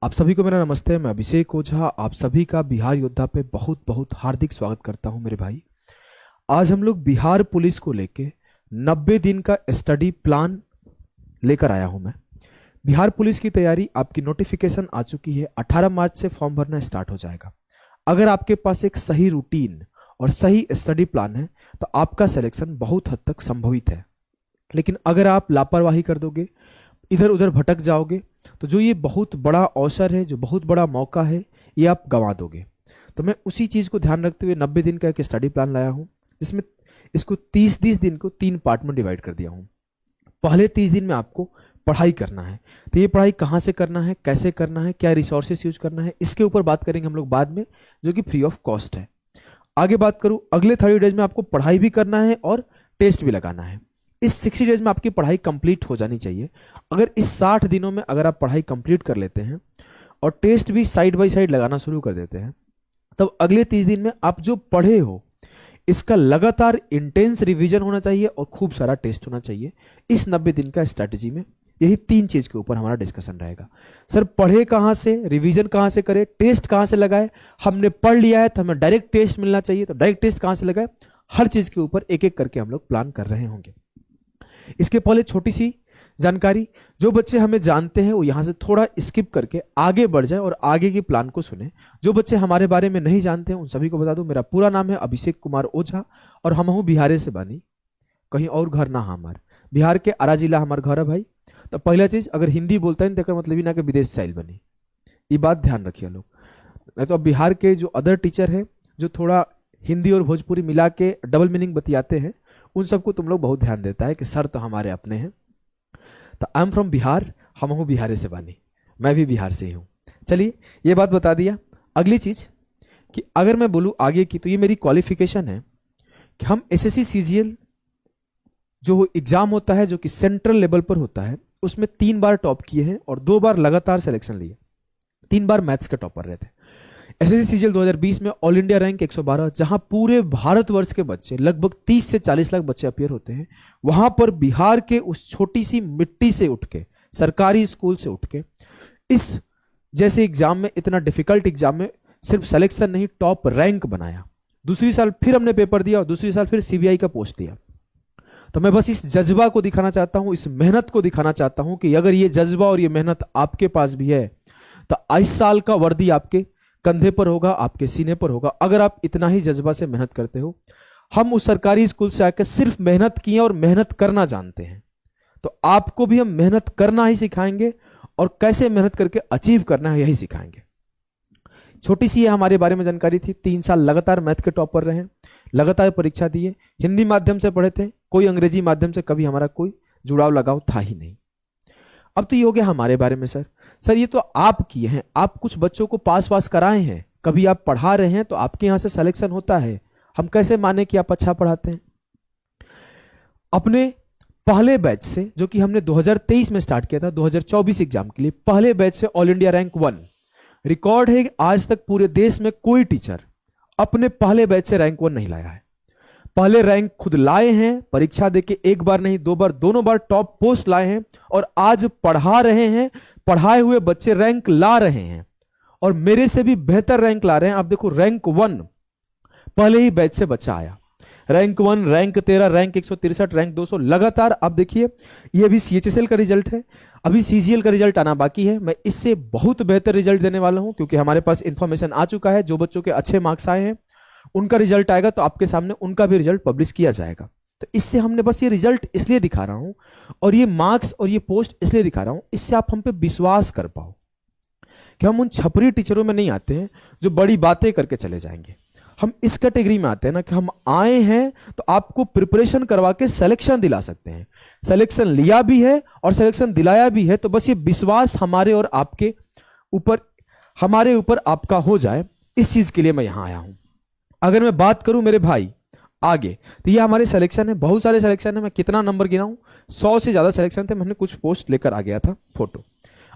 आप सभी को मेरा नमस्ते। मैं अभिषेक ओझा आप सभी का बिहार योद्धा पे बहुत बहुत हार्दिक स्वागत करता हूं मेरे भाई। आज हम लोग बिहार पुलिस को लेके 90 दिन का स्टडी प्लान लेकर आया हूं मैं। बिहार पुलिस की तैयारी आपकी नोटिफिकेशन आ चुकी है। 18 मार्च से फॉर्म भरना स्टार्ट हो जाएगा। अगर आपके पास एक सही रूटीन और सही स्टडी प्लान है तो आपका सिलेक्शन बहुत हद तक संभवित है। लेकिन अगर आप लापरवाही कर दोगे, इधर उधर भटक जाओगे, तो जो ये बहुत बड़ा अवसर है, जो बहुत बड़ा मौका है, ये आप गंवा दोगे। तो मैं उसी चीज को ध्यान रखते हुए 90 दिन का एक स्टडी प्लान लाया हूं, जिसमें इसको 30 दिन को 3 पार्ट में डिवाइड कर दिया हूं। पहले 30 दिन में आपको पढ़ाई करना है। तो ये पढ़ाई कहाँ से करना है, कैसे करना है, क्या रिसोर्सेस यूज करना है, इसके ऊपर बात करेंगे हम लोग बाद में, जो कि फ्री ऑफ कॉस्ट है। आगे बात करूं, अगले 30 डेज में आपको पढ़ाई भी करना है और टेस्ट भी लगाना है। इस 60 डेज में आपकी पढ़ाई कंप्लीट हो जानी चाहिए। अगर इस 60 दिनों में अगर आप पढ़ाई कंप्लीट कर लेते हैं और टेस्ट भी साइड बाय साइड लगाना शुरू कर देते हैं, तब अगले 30 दिन में आप जो पढ़े हो इसका लगातार इंटेंस रिवीजन होना चाहिए और खूब सारा टेस्ट होना चाहिए। इस 90 दिन का स्ट्रैटेजी में यही 3 चीज के ऊपर हमारा डिस्कशन रहेगा। सर, पढ़े कहां से, रिवीजन कहां से करें, टेस्ट कहां से लगाए? हमने पढ़ लिया है तो हमें डायरेक्ट टेस्ट मिलना चाहिए, तो डायरेक्ट टेस्ट कहां से लगाए? हर चीज के ऊपर एक एक करके हम लोग प्लान कर रहे होंगे। इसके पहले छोटी सी जानकारी, जो बच्चे हमें जानते हैं वो यहां से थोड़ा स्किप करके आगे बढ़ जाए और आगे की प्लान को सुने। जो बच्चे हमारे बारे में नहीं जानते हैं उन सभी को बता दूं, मेरा पूरा नाम है अभिषेक कुमार ओझा और हम हूं बिहारे से बानी, कहीं और घर ना हमार। बिहार के आरा जिला हमार घर है भाई। तो पहला चीज, अगर हिंदी बोलता है तो मतलब ही ना कि विदेश से आइल बनी, ये बात ध्यान रखिए लोग। नहीं तो बिहार के जो अदर टीचर है जो थोड़ा हिंदी और भोजपुरी मिला के डबल मीनिंग बतियाते हैं, उन सबको तुम लोग बहुत ध्यान देता है कि सर तो हमारे अपने हैं। तो आई एम फ्रॉम बिहार, हम हूं बिहार से बानी, मैं भी बिहार से ही हूं। चलिए, ये बात बता दिया। अगली चीज कि अगर मैं बोलूं आगे की, तो ये मेरी क्वालिफिकेशन है कि हम एसएससी सीजीएल जो एग्जाम होता है, जो कि सेंट्रल लेवल पर होता है, उसमें 3 बार टॉप किए हैं और 2 बार लगातार सिलेक्शन लिए। 3 बार मैथ्स के टॉपर रहे थे। एसएससी सीजीएल 2020 में ऑल इंडिया रैंक 112, जहां पूरे भारतवर्ष के बच्चे लगभग 30 से 40 लाख बच्चे अपियर होते हैं, वहां पर बिहार के उस छोटी सी मिट्टी से उठ के, सरकारी स्कूल से उठ के, इस जैसे एग्जाम में, इतना डिफिकल्ट एग्जाम में सिर्फ सिलेक्शन नहीं, टॉप रैंक बनाया। दूसरी साल फिर हमने पेपर दिया और दूसरी साल फिर सीबीआई का पोस्ट लिया। तो मैं बस इस जज्बा को दिखाना चाहता हूं, इस मेहनत को दिखाना चाहता हूं कि अगर ये जज्बा और ये मेहनत आपके पास भी है तो इस साल का वर्दी आपके कंधे पर होगा, आपके सीने पर होगा, अगर आप इतना ही जज्बा से मेहनत करते हो। हम उस सरकारी स्कूल से आकर सिर्फ मेहनत किए और मेहनत करना जानते हैं, तो आपको भी हम मेहनत करना ही सिखाएंगे और कैसे मेहनत करके अचीव करना है यही सिखाएंगे। छोटी सी हमारे बारे में जानकारी थी। 3 साल लगातार मैथ के टॉपर रहे, लगातार परीक्षा दिए, हिंदी माध्यम से पढ़े थे, कोई अंग्रेजी माध्यम से कभी हमारा कोई जुड़ाव लगाव था ही नहीं। अब तो ये हो गया हमारे बारे में। सर ये तो आप किए हैं, आप कुछ बच्चों को पास कराए हैं, कभी आप पढ़ा रहे हैं तो आपके यहां से सिलेक्शन होता है। हम कैसे माने कि आप अच्छा पढ़ाते हैं? अपने पहले बैच से, जो कि हमने 2023 में स्टार्ट किया था 2024 एग्जाम के लिए, पहले बैच से ऑल इंडिया रैंक 1 रिकॉर्ड है। आज तक पूरे देश में कोई टीचर अपने पहले बैच से रैंक 1 नहीं लाया है। पहले रैंक खुद लाए हैं, परीक्षा देके 1 बार नहीं 2 बार, दोनों बार टॉप पोस्ट लाए हैं और आज पढ़ा रहे हैं। पढ़ाए हुए बच्चे रैंक ला रहे हैं और मेरे से भी बेहतर रैंक ला रहे हैं। आप देखो, रैंक 1 पहले ही बैच से बच्चा आया, रैंक 1, रैंक 13, रैंक 163, रैंक 200 लगातार। आप देखिए, ये अभी सीएचएसएल का रिजल्ट है, अभी सीजीएल का रिजल्ट आना बाकी है। मैं इससे बहुत बेहतर रिजल्ट देने वाला हूं, क्योंकि हमारे पास इंफॉर्मेशन आ चुका है। जो बच्चों के अच्छे मार्क्स आए हैं उनका रिजल्ट आएगा तो आपके सामने उनका भी रिजल्ट पब्लिश किया जाएगा। तो इससे हमने बस ये रिजल्ट इसलिए दिखा रहा हूं और ये मार्क्स और ये पोस्ट इसलिए दिखा रहा हूं, इससे आप हम पे विश्वास कर पाओ कि हम उन छपरी टीचरों में नहीं आते हैं जो बड़ी बातें करके चले जाएंगे। हम इस कैटेगरी में आते हैं ना कि हम आए हैं तो आपको प्रिपरेशन करवा के सिलेक्शन दिला सकते हैं। सिलेक्शन लिया भी है और सिलेक्शन दिलाया भी है, तो बस ये विश्वास हमारे और आपके ऊपर, हमारे ऊपर आपका हो जाए, इस चीज के लिए मैं यहां आया हूं। अगर मैं बात करूं मेरे भाई आगे, तो ये हमारे सिलेक्शन है, बहुत सारे सिलेक्शन है। मैं कितना नंबर गिनाऊं, 100 से ज्यादा सिलेक्शन थे। मैंने कुछ पोस्ट लेकर आ गया था, फोटो।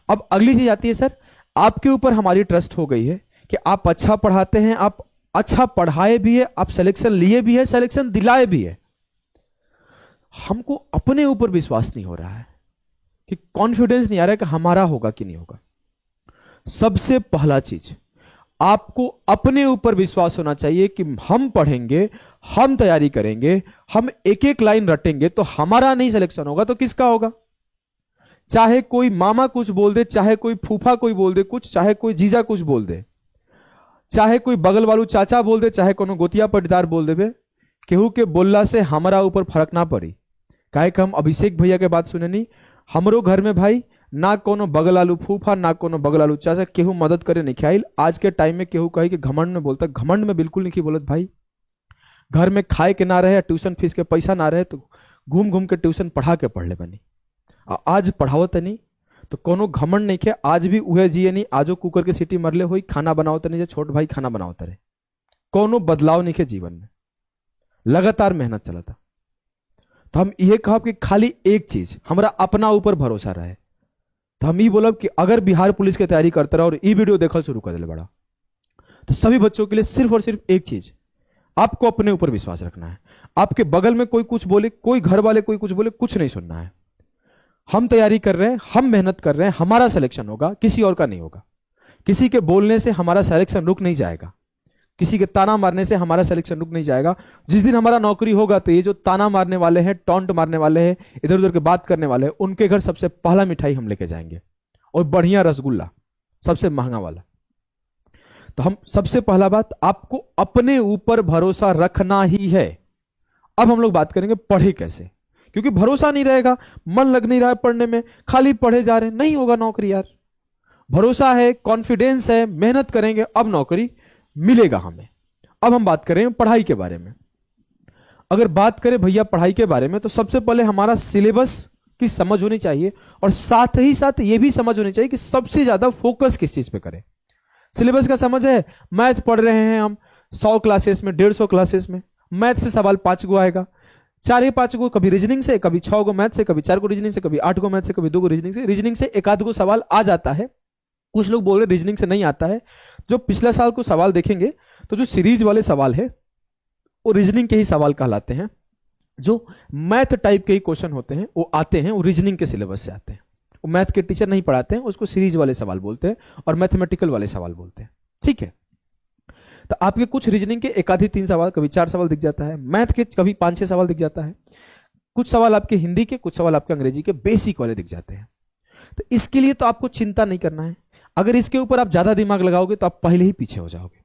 अब अगली चीज आती है, सर आपके ऊपर हमारी ट्रस्ट हो गई है कि आप अच्छा पढ़ाते हैं, आप अच्छा पढ़ाए भी है, आप सिलेक्शन लिए भी है, सिलेक्शन दिलाए भी है। हमको अपने ऊपर विश्वास नहीं हो रहा है, कि कॉन्फिडेंस नहीं आ रहा है कि हमारा होगा कि नहीं होगा। सबसे पहला चीज, आपको अपने ऊपर विश्वास होना चाहिए कि हम पढ़ेंगे, हम तैयारी करेंगे, हम एक एक लाइन रटेंगे तो हमारा नहीं सिलेक्शन होगा तो किसका होगा? चाहे कोई मामा कुछ बोल दे, चाहे कोई फूफा कोई बोल दे कुछ, चाहे कोई जीजा कुछ बोल दे, चाहे कोई बगल वालू चाचा बोल दे, चाहे कोनो गोतिया पटीदार बोल देवे, केहू के बोलला से हमारा ऊपर फर्क ना पड़ी। काहे कि हम अभिषेक भैया के बात सुने नहीं, हमरो घर में भाई ना कोनो बगल आलू फूफा, ना कोनो बगल आलू चाचा, केहू मदद करे नहीं ख्याल। आज के टाइम में केहू कहे कि घमंड में बोलता, घमंड में बिल्कुल नहीं बोलत भाई। घर में खाए के ना रहे, ट्यूशन फीस के पैसा ना रहे तो घूम घूम के ट्यूशन पढ़ा के पढ़ ले बनी, आज पढ़ावत नहीं तो कोनो घमंड नहीं खे। आज भी उहे जिए नहीं, आजो कुकर के सीटी मरले हुई, खाना बनावत नहीं, छोट भाई खाना बनावत रहे, कोनो बदलाव नहीं खे जीवन में, लगातार मेहनत चला था। तो हम ये कहब कि खाली एक चीज, हमारा अपना ऊपर भरोसा रहे। तो हम ये बोलब कि अगर बिहार पुलिस की तैयारी करते रहो और ये वीडियो देखल शुरू कर दे बड़ा, तो सभी बच्चों के लिए सिर्फ और सिर्फ एक चीज, आपको अपने ऊपर विश्वास रखना है। आपके बगल में कोई कुछ बोले, कोई घर वाले कोई कुछ बोले, कुछ नहीं सुनना है। हम तैयारी कर रहे हैं, हम मेहनत कर रहे हैं, हमारा सिलेक्शन होगा, किसी और का नहीं होगा। किसी के बोलने से हमारा सिलेक्शन रुक नहीं जाएगा, किसी के ताना मारने से हमारा सिलेक्शन रुक नहीं जाएगा। जिस दिन हमारा नौकरी होगा तो ये जो ताना मारने वाले हैं, टॉन्ट मारने वाले हैं, इधर उधर के बात करने वाले हैं, उनके घर सबसे पहला मिठाई हम लेके जाएंगे, और बढ़िया रसगुल्ला, सबसे महंगा वाला। तो हम सबसे पहला बात, आपको अपने ऊपर भरोसा रखना ही है। अब हम लोग बात करेंगे पढ़े कैसे, क्योंकि भरोसा नहीं रहेगा, मन लग नहीं रहा है पढ़ने में, खाली पढ़े जा रहे हैं, नहीं होगा नौकरी यार। भरोसा है, कॉन्फिडेंस है, मेहनत करेंगे, अब नौकरी मिलेगा हमें। अब हम बात करें पढ़ाई के बारे में। अगर बात करें भैया पढ़ाई के बारे में, तो सबसे पहले हमारा सिलेबस की समझ होनी चाहिए, और साथ ही साथ यह भी समझ होनी चाहिए कि सबसे ज्यादा फोकस किस चीज पे करें। सिलेबस का समझ है, मैथ पढ़ रहे हैं हम 100 क्लासेस में, 150 क्लासेस में, मैथ से सवाल 5 गो आएगा, 4 या 5 गो, कभी रीजनिंग से, कभी 6 गो मैथ से, कभी 4 गो रीजनिंग से, कभी 8 गो मैथ से, कभी 2 गो रीजनिंग से। रीजनिंग से एक आध गो सवाल आ जाता है, कुछ लोग बोल रहे रीजनिंग से नहीं आता है। जो पिछले साल को सवाल देखेंगे तो जो सीरीज वाले सवाल है वो रीजनिंग के ही सवाल कहलाते हैं। जो मैथ टाइप के ही क्वेश्चन होते हैं वो आते हैं, वो रीजनिंग के सिलेबस से आते हैं। वो मैथ के टीचर नहीं पढ़ाते हैं, उसको सीरीज वाले सवाल बोलते हैं और मैथमेटिकल वाले सवाल बोलते हैं, ठीक है। तो आपके कुछ रीजनिंग के एक आधी 3 सवाल, कभी 4 सवाल दिख जाता है, मैथ के कभी 5-6 सवाल दिख जाता है, कुछ सवाल आपके हिंदी के, कुछ सवाल आपके अंग्रेजी के बेसिक वाले दिख जाते हैं। तो इसके लिए तो आपको चिंता नहीं करना है। अगर इसके ऊपर आप ज्यादा दिमाग लगाओगे तो आप पहले ही पीछे हो जाओगे।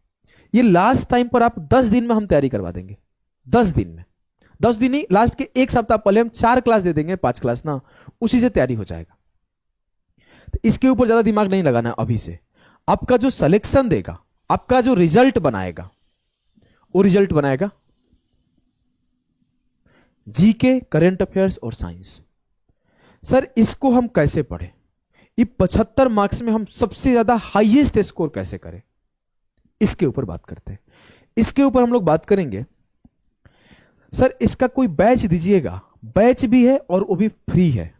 ये लास्ट टाइम पर आप 10 दिन में हम तैयारी करवा देंगे, 10 दिन में, 10 दिन ही, लास्ट के 1 सप्ताह पहले हम 4 क्लास दे देंगे, 5 क्लास ना, उसी से तैयारी हो जाएगा। तो इसके ऊपर ज्यादा दिमाग नहीं लगाना अभी से। आपका जो सिलेक्शन देगा, आपका जो रिजल्ट बनाएगा, वो रिजल्ट बनाएगा जीके, करंट अफेयर्स और साइंस। सर इसको हम कैसे पढ़े, ये 75 मार्क्स में हम सबसे ज्यादा हाईएस्ट स्कोर कैसे करें, इसके ऊपर बात करते हैं। इसके ऊपर हम लोग बात करेंगे। सर इसका कोई बैच दीजिएगा, बैच भी है और वो भी फ्री है।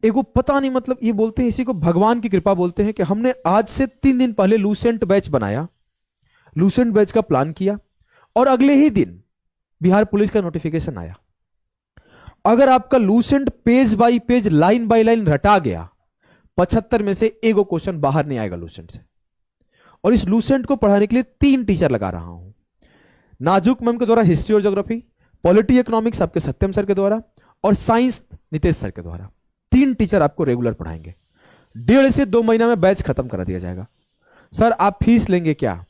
एगो पता नहीं, मतलब ये बोलते हैं, इसी को भगवान की कृपा बोलते हैं कि हमने आज से 3 दिन पहले लूसेंट बैच बनाया, लूसेंट बैच का प्लान किया और अगले ही दिन बिहार पुलिस का नोटिफिकेशन आया। अगर आपका Lucent page by page, line by line रटा गया, 75 में से एगो क्वेश्चन बाहर नहीं आएगा लूसेंट से। और इस लूसेंट को पढ़ाने के लिए 3 टीचर लगा रहा हूं। नाजुक मैम के द्वारा हिस्ट्री और ज्योग्राफी, पॉलिटी इकोनॉमिक्स आपके सत्यम सर के द्वारा, और साइंस नितेश सर के द्वारा। 3 टीचर आपको रेगुलर पढ़ाएंगे। 1.5 से 2 महीना में बैच खत्म करा दिया जाएगा। सर आप फीस लेंगे क्या?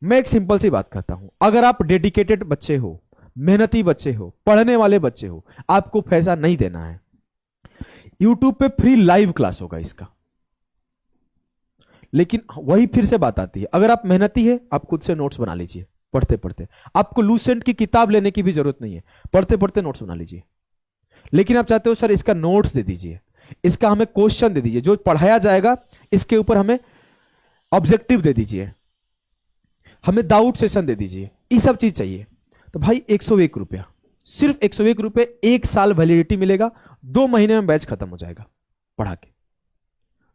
मैं एक सिंपल सी बात करता हूं, अगर आप डेडिकेटेड बच्चे हो, मेहनती बच्चे हो, पढ़ने वाले बच्चे हो, आपको पैसा नहीं देना है। यूट्यूब पे फ्री लाइव क्लास होगा इसका। लेकिन वही फिर से बात आती है, अगर आप मेहनती है, आप खुद से नोट्स बना लीजिए पढ़ते पढ़ते। आपको लूसेंट की किताब लेने की भी जरूरत नहीं है, पढ़ते पढ़ते नोट्स बना लीजिए। लेकिन आप चाहते हो सर इसका नोट्स दे दीजिए, इसका हमें क्वेश्चन दे दीजिए, जो पढ़ाया जाएगा इसके ऊपर हमें ऑब्जेक्टिव दे दीजिए, हमें डाउट सेशन दे दीजिए, ये सब चीज चाहिए। तो भाई 101 रुपया, सिर्फ 101 रुपये, 1 साल वैलिडिटी मिलेगा, 2 महीने में बैच खत्म हो जाएगा पढ़ा के।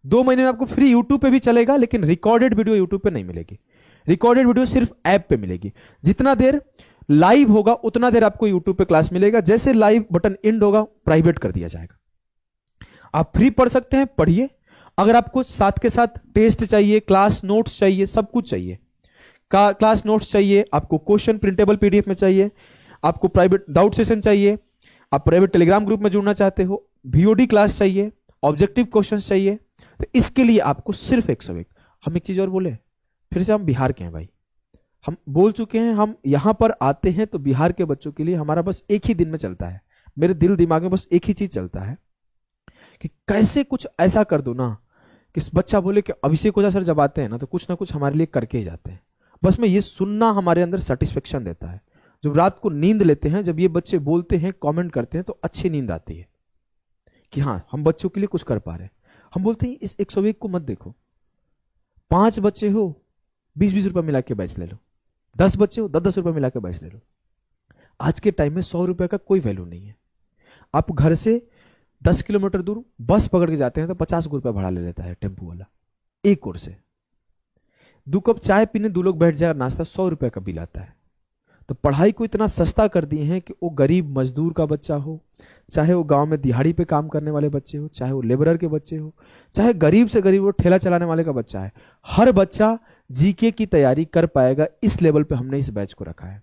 2 महीने में आपको फ्री यूट्यूब पे भी चलेगा, लेकिन रिकॉर्डेड वीडियो यूट्यूब पे नहीं मिलेगी। रिकॉर्डेड वीडियो सिर्फ ऐप पे मिलेगी। जितना देर लाइव होगा उतना देर आपको यूट्यूब पे क्लास मिलेगा। जैसे लाइव बटन एंड होगा, प्राइवेट कर दिया जाएगा। आप फ्री पढ़ सकते हैं, पढ़िए। अगर आपको साथ के साथ टेस्ट चाहिए, क्लास नोट्स चाहिए, सब कुछ चाहिए, क्लास नोट्स चाहिए, आपको क्वेश्चन प्रिंटेबल पीडीएफ में चाहिए, आपको प्राइवेट डाउट सेशन चाहिए, आप प्राइवेट टेलीग्राम ग्रुप में जुड़ना चाहते हो, वीओडी क्लास चाहिए, ऑब्जेक्टिव क्वेश्चन चाहिए, तो इसके लिए आपको सिर्फ 101। हम एक चीज और बोले, फिर से हम बिहार के हैं भाई, हम बोल चुके हैं, हम यहां पर आते हैं तो बिहार के बच्चों के लिए हमारा बस एक ही दिन में चलता है, मेरे दिल दिमाग में बस एक ही चीज चलता है कि कैसे कुछ ऐसा कर दो ना कि बच्चा बोले कि अभिषेक ओझा सर जब आते हैं ना कुछ हमारे लिए करके ही जाते हैं। बस में ये सुनना हमारे अंदर सेटिस्फेक्शन देता है। जब रात को नींद लेते हैं, जब ये बच्चे बोलते हैं, कमेंट करते हैं, तो अच्छी नींद आती है कि हाँ हम बच्चों के लिए कुछ कर पा रहे हैं। हम बोलते हैं इस 101 को मत देखो, 5 बच्चे हो 20-20 रुपए मिला के बैच ले लो, 10 बच्चे हो 10-10 रुपए मिला के बैच ले लो। आज के टाइम में 100 रुपए का कोई वैल्यू नहीं है। आप घर से 10 किलोमीटर दूर बस पकड़ के जाते हैं तो 50 रुपए भाड़ा ले लेता है टेम्पो वाला, एक ओर से 2 कप चाय पीने 2 लोग बैठ जाए, नाश्ता 100 रुपए का बिल आता है। तो पढ़ाई को इतना सस्ता कर दिए हैं कि वो गरीब मजदूर का बच्चा हो, चाहे वो गांव में दिहाड़ी पे काम करने वाले बच्चे हो, चाहे वो लेबरर के बच्चे हो, चाहे गरीब से गरीब वो ठेला चलाने वाले का बच्चा है, हर बच्चा जीके की तैयारी कर पाएगा। इस लेवल पे हमने इस बैच को रखा है,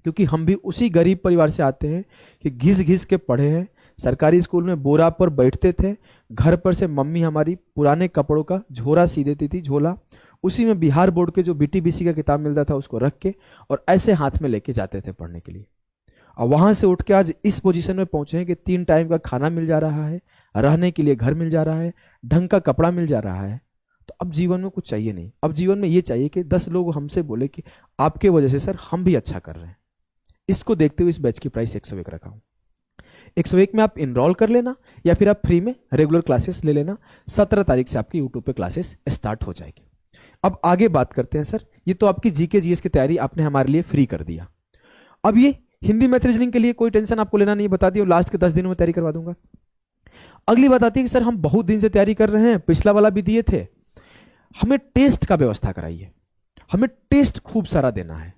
क्योंकि हम भी उसी गरीब परिवार से आते हैं कि घिस घिस के पढ़े हैं। सरकारी स्कूल में बोरा पर बैठते थे, घर पर से मम्मी हमारी पुराने कपड़ों का झोरा सी देती थी, झोला, उसी में बिहार बोर्ड के जो बीटीबीसी का किताब मिलता था उसको रख के और ऐसे हाथ में लेके जाते थे पढ़ने के लिए। और वहां से उठ के आज इस पोजीशन में पहुंचे हैं कि 3 टाइम का खाना मिल जा रहा है, रहने के लिए घर मिल जा रहा है, ढंग का कपड़ा मिल जा रहा है। तो अब जीवन में कुछ चाहिए नहीं, अब जीवन में ये चाहिए कि 10 लोग हमसे बोले कि आपके वजह से सर हम भी अच्छा कर रहे हैं। इसको देखते हुए इस बैच की प्राइस 101 रखा हूं। 101 में आप इनरोल कर लेना या फिर आप फ्री में रेगुलर क्लासेस ले लेना। 17 तारीख से आपकी यूट्यूब पे क्लासेस स्टार्ट हो जाएगी। अब आगे बात करते हैं सर, ये तो आपकी जीके जीएस की तैयारी आपने हमारे लिए फ्री कर दिया। अब ये हिंदी मैथ रीजनिंग के लिए कोई टेंशन आपको लेना नहीं, बता दिया, लास्ट के 10 दिनों में तैयारी करवा दूंगा। अगली बात आती है कि सर हम बहुत दिन से तैयारी कर रहे हैं, पिछला वाला भी दिए थे, हमें टेस्ट का व्यवस्था कराइए, हमें टेस्ट खूब सारा देना है।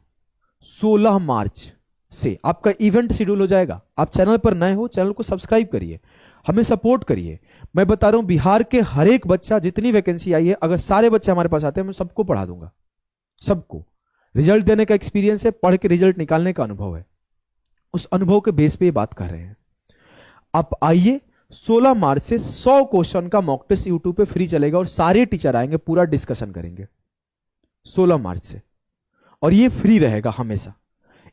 16 मार्च से आपका इवेंट शेड्यूल हो जाएगा। आप चैनल पर नए हो, चैनल को सब्सक्राइब करिए, हमें सपोर्ट करिए। मैं बता रहा हूं बिहार के हर एक बच्चा, जितनी वैकेंसी आई है, अगर सारे बच्चे हमारे पास आते हैं मैं सबको पढ़ा दूंगा, सबको। रिजल्ट देने का एक्सपीरियंस है, पढ़ के रिजल्ट निकालने का अनुभव है, उस अनुभव के बेस पे ये बात कर रहे हैं। आप आइए, 16 मार्च से 100 क्वेश्चन का मॉक टेस्ट यूट्यूब पे फ्री चलेगा और सारे टीचर आएंगे, पूरा डिस्कशन करेंगे 16 मार्च से, और ये फ्री रहेगा हमेशा।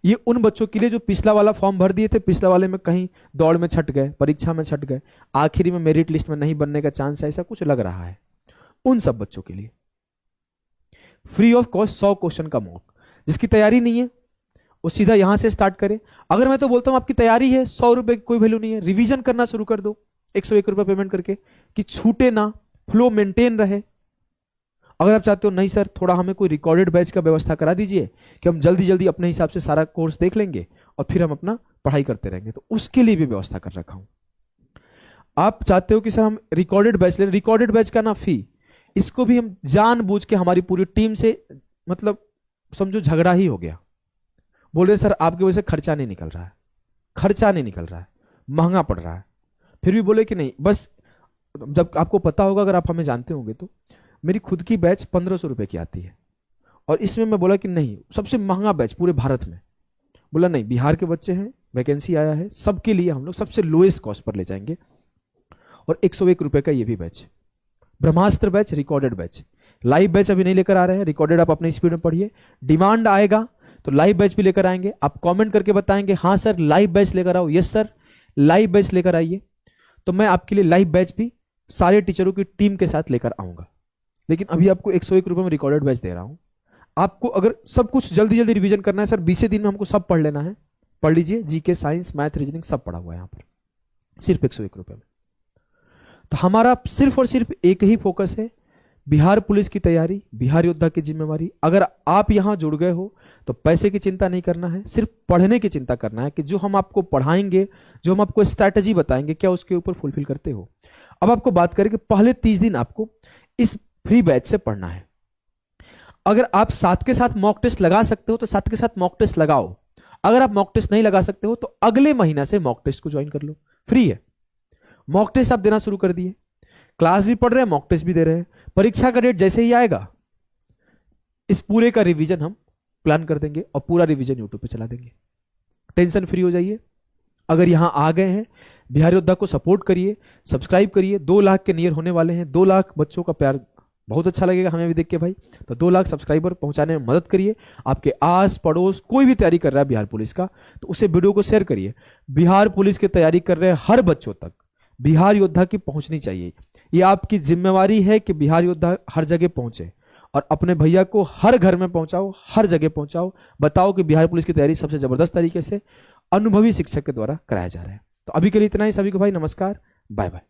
ये उन बच्चों के लिए जो पिछला वाला फॉर्म भर दिए थे, पिछला वाले में कहीं दौड़ में छट गए, परीक्षा में छट गए, आखिरी में मेरिट लिस्ट में नहीं बनने का चांस है, ऐसा कुछ लग रहा है, उन सब बच्चों के लिए फ्री ऑफ कॉस्ट 100 क्वेश्चन का मॉक। जिसकी तैयारी नहीं है वो सीधा यहां से स्टार्ट करे। अगर मैं तो बोलता हूं आपकी तैयारी है, 100 रुपए की कोई वैल्यू नहीं है, रिवीजन करना शुरू कर दो 101 रुपए पेमेंट करके, कि छूटे ना, फ्लो मेंटेन रहे। अगर आप चाहते हो नहीं सर थोड़ा हमें कोई रिकॉर्डेड बैच का व्यवस्था करा दीजिए कि हम जल्दी जल्दी अपने हिसाब से सारा कोर्स देख लेंगे और फिर हम अपना पढ़ाई करते रहेंगे, तो उसके लिए भी व्यवस्था कर रखा हूं। आप चाहते हो कि सर हम रिकॉर्डेड बैच लें, रिकॉर्डेड बैच का ना फी, इसको भी हम जानबूझ के हमारी पूरी टीम से, मतलब समझो झगड़ा ही हो गया, बोल रहे सर आपकी वजह से खर्चा नहीं निकल रहा है, खर्चा नहीं निकल रहा है, महंगा पड़ रहा है। फिर भी बोले कि नहीं, बस जब आपको पता होगा, अगर आप हमें जानते होंगे तो मेरी खुद की बैच 1500 रुपए की आती है, और इसमें मैं बोला कि नहीं सबसे महंगा बैच पूरे भारत में, बोला नहीं बिहार के बच्चे हैं, वैकेंसी आया है, सबके लिए हम लोग सबसे लोएस्ट कॉस्ट पर ले जाएंगे, और 101 रुपए का ये भी batch, Brahmastra batch, recorded batch. Live batch अभी नहीं लेकर आ रहे हैं, रिकॉर्डेड आप अपनी स्पीड में पढ़िए, डिमांड आएगा तो लाइव बैच भी लेकर आएंगे। आप कमेंट करके बताएंगे हाँ सर लाइव बैच लेकर आओ, यस सर लाइव बैच लेकर आइए, तो मैं आपके लिए लाइव बैच भी सारे टीचरों की टीम के साथ लेकर आऊंगा। लेकिन अभी आपको 101 रुपए में रिकॉर्डेड बैच दे रहा हूं। आपको अगर सब कुछ जल्दी जल्दी रिवीजन करना है सर, 20 दिन में हमको सब पढ़ लेना है, पढ़ लीजिए, जीके, साइंस, मैथ, रीजनिंग सब पढ़ा हुआ है यहां पर, सिर्फ 101 रुपए में। तो हमारा सिर्फ और सिर्फ एक ही फोकस है, बिहार पुलिस की तैयारी, बिहार योद्धा की जिम्मेवारी। अगर आप यहां जुड़ गए हो तो पैसे की चिंता नहीं करना है, सिर्फ पढ़ने की चिंता करना है कि जो हम आपको पढ़ाएंगे, जो हम आपको स्ट्रैटेजी बताएंगे, क्या उसके ऊपर फुलफिल करते हो। अब आपको बात करें कि पहले 30 दिन आपको इस फ्री बैच से पढ़ना है। अगर आप साथ के साथ मॉक टेस्ट लगा सकते हो तो साथ के साथ मॉक टेस्ट लगाओ, अगर आप मॉक टेस्ट नहीं लगा सकते हो तो अगले महीना से मॉक टेस्ट को ज्वाइन कर लो, फ्री है। मॉक टेस्ट आप देना शुरू कर दिए, क्लास भी पढ़ रहे हैं, मॉक टेस्ट भी दे रहे हैं। परीक्षा का डेट जैसे ही आएगा इस पूरे का रिवीजन हम प्लान कर देंगे और पूरा रिवीजन यूट्यूब पे चला देंगे। टेंशन फ्री हो जाइए। अगर यहां आ गए हैं, बिहार योद्धा को सपोर्ट करिए, सब्सक्राइब करिए। 2 लाख के नियर होने वाले हैं। 2 लाख बच्चों का प्यार बहुत अच्छा लगेगा हमें भी देख के भाई। तो 2 लाख सब्सक्राइबर पहुंचाने में मदद करिए। आपके आस पड़ोस कोई भी तैयारी कर रहा है बिहार पुलिस का, तो उसे वीडियो को शेयर करिए। बिहार पुलिस की तैयारी कर रहे हर बच्चों तक बिहार योद्धा की पहुंचनी चाहिए। ये आपकी जिम्मेवारी है कि बिहार योद्धा हर जगह पहुंचे और अपने भैया को हर घर में पहुंचाओ, हर जगह पहुंचाओ। बताओ कि बिहार पुलिस की तैयारी सबसे जबरदस्त तरीके से अनुभवी शिक्षक के द्वारा कराया जा रहा है। तो अभी के लिए इतना ही। सभी को भाई नमस्कार, बाय बाय।